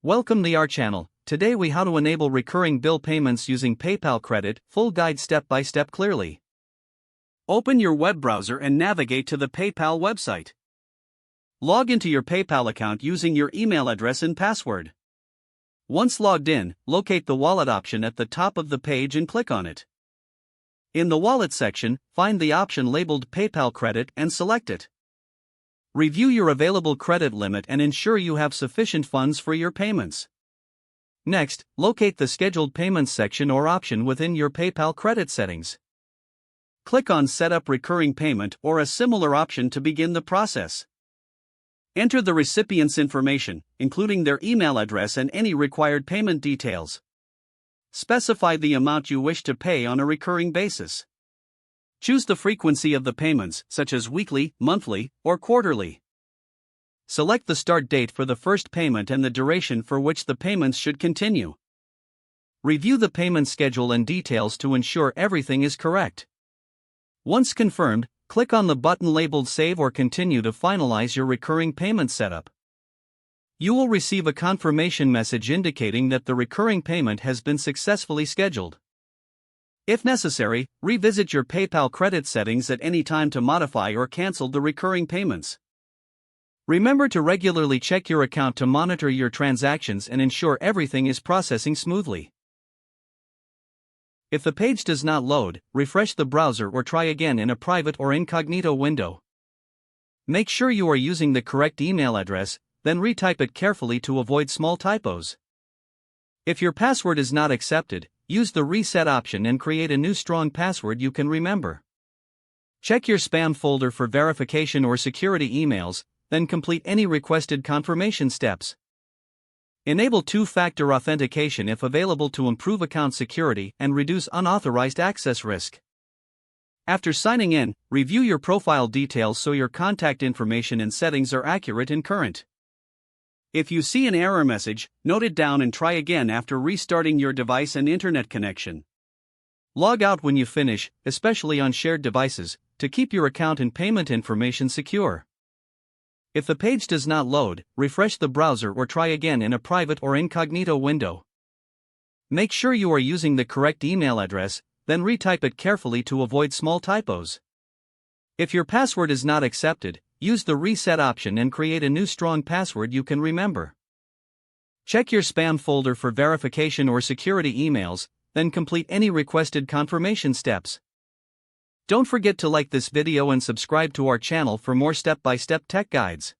Welcome to our channel. Today we how to enable recurring bill payments using PayPal Credit, full guide step by step clearly. Open your web browser and navigate to the PayPal website. Log into your PayPal account using your email address and password. Once logged in, locate the wallet option at the top of the page and click on it. In the wallet section, find the option labeled PayPal Credit and select it. Review your available credit limit and ensure you have sufficient funds for your payments. Next, locate the Scheduled Payments section or option within your PayPal credit settings. Click on Set up Recurring Payment or a similar option to begin the process. Enter the recipient's information, including their email address and any required payment details. Specify the amount you wish to pay on a recurring basis. Choose the frequency of the payments, such as weekly, monthly, or quarterly. Select the start date for the first payment and the duration for which the payments should continue. Review the payment schedule and details to ensure everything is correct. Once confirmed, click on the button labeled Save or Continue to finalize your recurring payment setup. You will receive a confirmation message indicating that the recurring payment has been successfully scheduled. If necessary, revisit your PayPal credit settings at any time to modify or cancel the recurring payments. Remember to regularly check your account to monitor your transactions and ensure everything is processing smoothly. If the page does not load, refresh the browser or try again in a private or incognito window. Make sure you are using the correct email address, then retype it carefully to avoid small typos. If your password is not accepted, use the reset option and create a new strong password you can remember. Check your spam folder for verification or security emails, then complete any requested confirmation steps. Enable two-factor authentication if available to improve account security and reduce unauthorized access risk. After signing in, review your profile details so your contact information and settings are accurate and current. If you see an error message, note it down and try again after restarting your device and internet connection. Log out when you finish, especially on shared devices, to keep your account and payment information secure. If the page does not load, refresh the browser or try again in a private or incognito window. Make sure you are using the correct email address, then retype it carefully to avoid small typos. If your password is not accepted, use the reset option and create a new strong password you can remember. Check your spam folder for verification or security emails, then complete any requested confirmation steps. Don't forget to like this video and subscribe to our channel for more step-by-step tech guides.